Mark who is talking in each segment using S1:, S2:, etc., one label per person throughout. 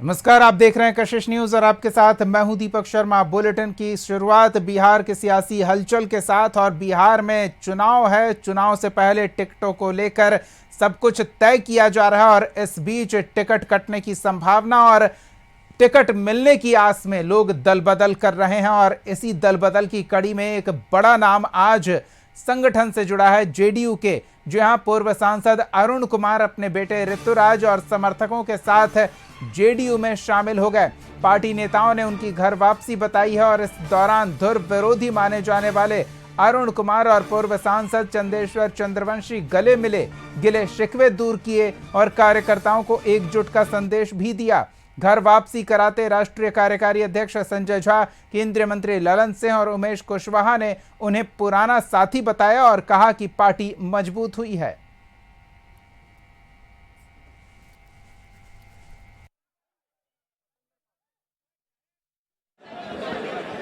S1: नमस्कार, आप देख रहे हैं कशिश न्यूज और आपके साथ मैं हूं दीपक शर्मा। बुलेटिन की शुरुआत बिहार के सियासी हलचल के साथ। और बिहार में चुनाव है, चुनाव से पहले टिकटों को लेकर सब कुछ तय किया जा रहा है और इस बीच टिकट कटने की संभावना और टिकट मिलने की आस में लोग दल बदल कर रहे हैं। और इसी दल बदल की कड़ी में एक बड़ा नाम आज संगठन से जुड़ा है, जेडीयू के, जहां पूर्व सांसद अरुण कुमार अपने बेटे ऋतुराज और समर्थकों के साथ जेडीयू में शामिल हो गए। पार्टी नेताओं ने उनकी घर वापसी बताई है और इस दौरान धुर विरोधी माने जाने वाले अरुण कुमार और पूर्व सांसद चंदेश्वर चंद्रवंशी गले मिले, गिले शिकवे दूर किए और कार्यकर्ताओं को एकजुट का संदेश भी दिया। घर वापसी कराते राष्ट्रीय कार्यकारी अध्यक्ष संजय झा, केंद्रीय मंत्री ललन सिंह और उमेश कुशवाहा ने उन्हें पुराना साथी बताया और कहा कि पार्टी मजबूत हुई है।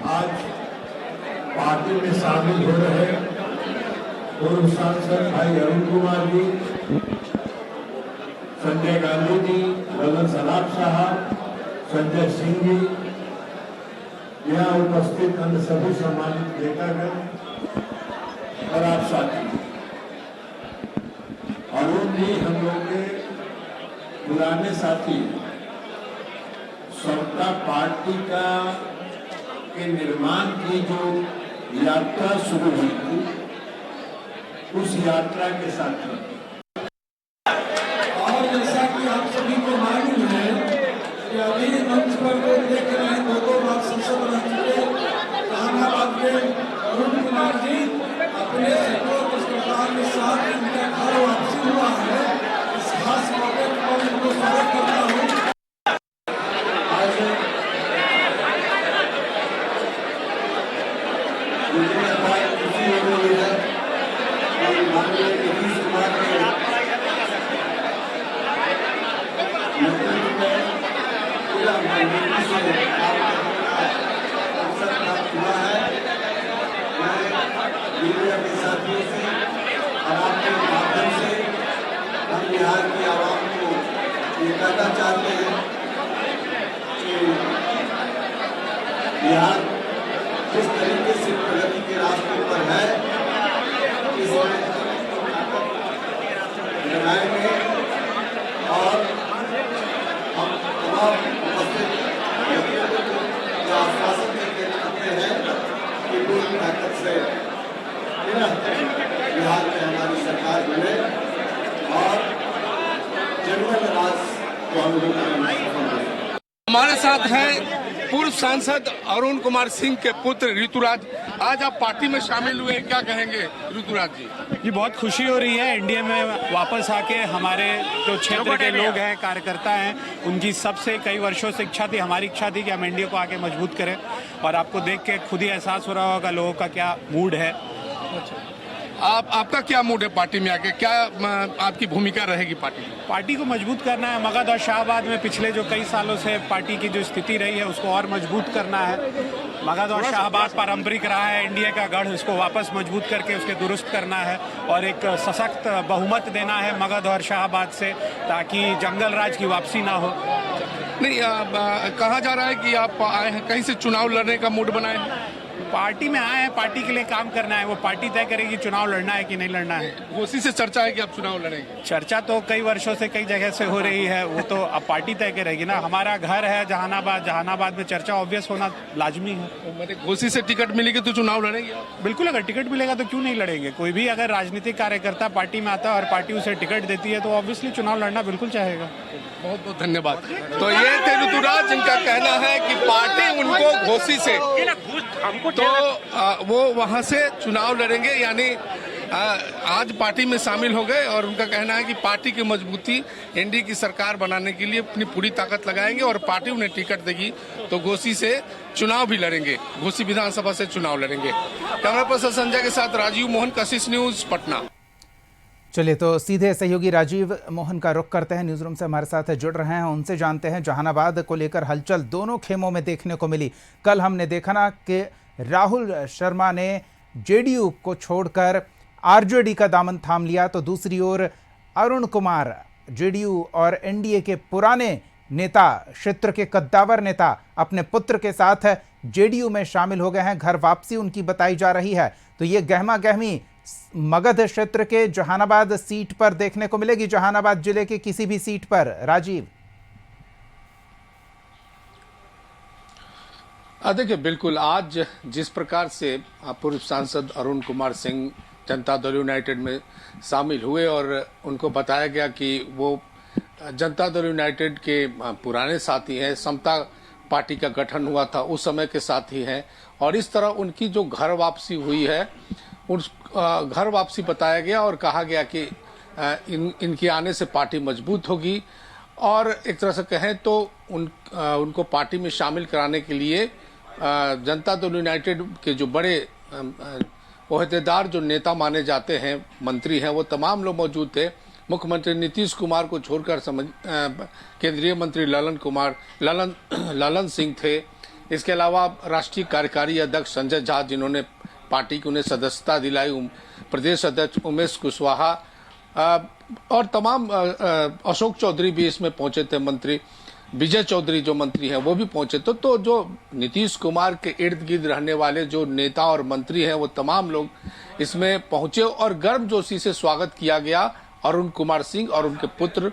S2: आज पार्टी में शामिल हो रहे पूर्व सांसद भाई अरुण कुमार जी, संजय गांधी जी, ललन सलाब साहब, संजय सिंह जी, यहाँ उपस्थित अन्य सभी सम्मानित नेतागण और आप साथी। अरुण जी हम लोग के पुराने साथी। समता पार्टी का के निर्माण की जो यात्रा शुरू हुई थी, उस यात्रा के साथ और जैसा कि आप सभी को मालूम है कि अभी मंच पर लोग देख रहे हैं, दो बार संसद बना चुके जहानाबाद के अरुण कुमार जी अपने सरकार के साथ उनका घर वापसी हुआ है। इस खास मौके पर उनको स्वागत करता हूँ। बिहार की आवाम को ये कहना चाहते हैं कि बिहार जिस तरीके से प्रगति के रास्ते पर है, इसमें लगाएंगे और हम तमाम उपस्थित व्यक्तियों को आश्वासन देते हैं कि पूरी ताकत से बिहार में हमारी सरकार बने और
S3: हमारे साथ हैं पूर्व सांसद अरुण कुमार सिंह के पुत्र ऋतुराज। आज आप पार्टी में शामिल हुए, क्या कहेंगे ऋतुराज जी?
S4: जी, बहुत खुशी हो रही है एनडीए में वापस आके। हमारे जो क्षेत्र के लोग हैं, कार्यकर्ता हैं, उनकी सबसे कई वर्षों से इच्छा थी, हमारी इच्छा थी कि हम एनडीए को आके मजबूत करें। और आपको देख के खुद ही एहसास हो रहा होगा लोगों का क्या मूड है।
S3: आपका क्या मूड है पार्टी में आके? क्या आपकी भूमिका रहेगी पार्टी में?
S4: पार्टी को मजबूत करना है। मगध और शाहबाद में पिछले जो कई सालों से पार्टी की जो स्थिति रही है उसको और मजबूत करना है। मगध और शाहबाद पारंपरिक रहा है इंडिया का गढ़, उसको वापस मजबूत करके उसके दुरुस्त करना है और एक सशक्त बहुमत देना है मगध और शाहबाद से, ताकि जंगल राज की वापसी ना हो।
S3: नहीं, कहा जा रहा है कि आप आए हैं कहीं से चुनाव लड़ने का मूड बनाए हैं?
S4: पार्टी में आए हैं, पार्टी के लिए काम करना है। वो पार्टी तय करेगी चुनाव लड़ना है कि नहीं लड़ना है।
S3: उसी से चर्चा है कि आप चुनाव लड़ेंगे?
S4: चर्चा तो कई वर्षों से कई जगह से हो रही है, वो तो अब पार्टी तय करेगी ना। हमारा घर है जहानाबाद, जहानाबाद में चर्चा ऑब्वियस होना लाजमी है।
S3: तो घोसी से टिकट मिलेगी तो चुनाव लड़ेंगे?
S4: बिल्कुल, अगर टिकट मिलेगा तो क्यों नहीं लड़ेंगे। कोई भी अगर राजनीतिक कार्यकर्ता पार्टी में आता है और पार्टी उसे टिकट देती है तो ऑब्वियसली चुनाव लड़ना बिल्कुल चाहेगा।
S3: बहुत बहुत धन्यवाद। तो ये थे ऋतुराज, जिनका कहना है कि पार्टी उनको घोसी से तो वो वहां से चुनाव लड़ेंगे, यानी आज पार्टी में शामिल हो गए और उनका कहना है कि पार्टी की मजबूती एनडीए की सरकार बनाने के लिए अपनी पूरी ताकत लगाएंगे और पार्टी उन्हें टिकट देगी तो घोसी से चुनाव भी लड़ेंगे, घोसी विधानसभा से चुनाव लड़ेंगे। कैमरा पर्सन संजय के साथ राजीव मोहन, कशिश न्यूज, पटना।
S1: चलिए तो सीधे सहयोगी राजीव मोहन का रुख करते हैं, न्यूज रूम से हमारे साथ जुड़ रहे हैं, उनसे जानते हैं जहानाबाद को लेकर हलचल दोनों खेमों में देखने को मिली। कल हमने देखा ना कि राहुल शर्मा ने जेडीयू को छोड़कर आरजेडी का दामन थाम लिया, तो दूसरी ओर अरुण कुमार जेडीयू और एनडीए के पुराने नेता, क्षेत्र के कद्दावर नेता अपने पुत्र के साथ जेडीयू में शामिल हो गए हैं। घर वापसी उनकी बताई जा रही है। तो ये गहमा गहमी मगध क्षेत्र के जहानाबाद सीट पर देखने को मिलेगी, जहानाबाद जिले के किसी भी सीट पर। राजीव,
S3: देखिए, बिल्कुल आज जिस प्रकार से पूर्व सांसद अरुण कुमार सिंह जनता दल यूनाइटेड में शामिल हुए और उनको बताया गया कि वो जनता दल यूनाइटेड के पुराने साथी हैं, समता पार्टी का गठन हुआ था उस समय के साथी हैं, और इस तरह उनकी जो घर वापसी हुई है उस घर वापसी बताया गया और कहा गया कि इनके आने से पार्टी मजबूत होगी, और एक तरह से कहें तो उनको पार्टी में शामिल कराने के लिए जनता दल यूनाइटेड के जो बड़े ओहदेदार जो नेता माने जाते हैं, मंत्री हैं, वो तमाम लोग मौजूद थे। मुख्यमंत्री नीतीश कुमार को छोड़कर केंद्रीय मंत्री ललन सिंह थे। इसके अलावा राष्ट्रीय कार्यकारी अध्यक्ष संजय झा, जिन्होंने पार्टी की उन्हें सदस्यता दिलाई, प्रदेश अध्यक्ष उमेश कुशवाहा और तमाम अशोक चौधरी भी इसमें पहुंचे थे। मंत्री विजय चौधरी जो मंत्री हैं वो भी पहुंचे। तो जो नीतीश कुमार के इर्द गिर्द रहने वाले जो नेता और मंत्री हैं वो तमाम लोग इसमें पहुंचे और गर्मजोशी से स्वागत किया गया। अरुण कुमार सिंह और उनके पुत्र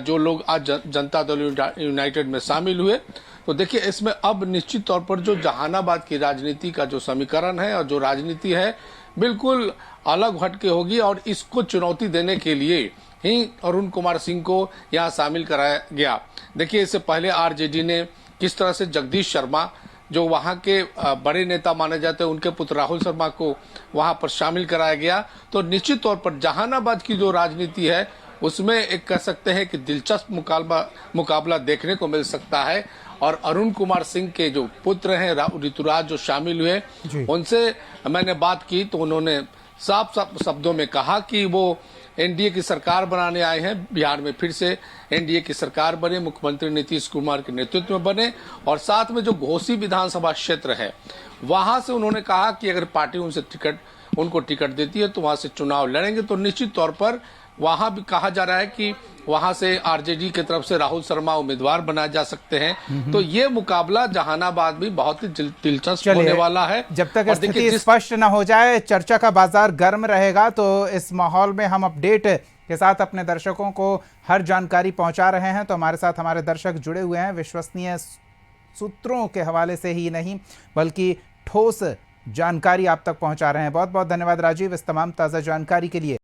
S3: जो लोग आज जनता दल यूनाइटेड में शामिल हुए। तो देखिए, इसमें अब निश्चित तौर पर जो जहानाबाद की राजनीति का जो समीकरण है और जो राजनीति है बिल्कुल अलग हटके होगी, और इसको चुनौती देने के लिए ही अरुण कुमार सिंह को यहाँ शामिल कराया गया। देखिए, इससे पहले आरजेडी ने किस तरह से जगदीश शर्मा, जो वहाँ के बड़े नेता माने जाते हैं, उनके पुत्र राहुल शर्मा को वहाँ पर शामिल कराया गया। तो निश्चित तौर पर जहानाबाद की जो राजनीति है उसमें एक कह सकते हैं कि दिलचस्प मुकाबला देखने को मिल सकता है। और अरुण कुमार सिंह के जो पुत्र हैं ऋतुराज, जो शामिल हुए, उनसे मैंने बात की तो उन्होंने साफ शब्दों में कहा कि वो एनडीए की सरकार बनाने आए हैं। बिहार में फिर से एनडीए की सरकार बने, मुख्यमंत्री नीतीश कुमार के नेतृत्व में बने, और साथ में जो घोसी विधानसभा क्षेत्र है वहां से उन्होंने कहा कि अगर पार्टी उनको टिकट देती है तो वहां से चुनाव लड़ेंगे। तो निश्चित तौर पर वहां भी कहा जा रहा है कि वहां से आरजेडी की तरफ से राहुल शर्मा उम्मीदवार बनाए जा सकते हैं। तो ये मुकाबला जहानाबाद में बहुत ही दिलचस्प होने वाला है।
S1: जब तक स्थिति स्पष्ट न हो जाए, चर्चा का बाजार गर्म रहेगा। तो इस माहौल में हम अपडेट के साथ अपने दर्शकों को हर जानकारी पहुंचा रहे हैं। तो हमारे साथ हमारे दर्शक जुड़े हुए हैं, विश्वसनीय सूत्रों के हवाले से ही नहीं बल्कि ठोस जानकारी आप तक पहुंचा रहे हैं। बहुत बहुत धन्यवाद राजीव इस तमाम ताज़ा जानकारी के लिए।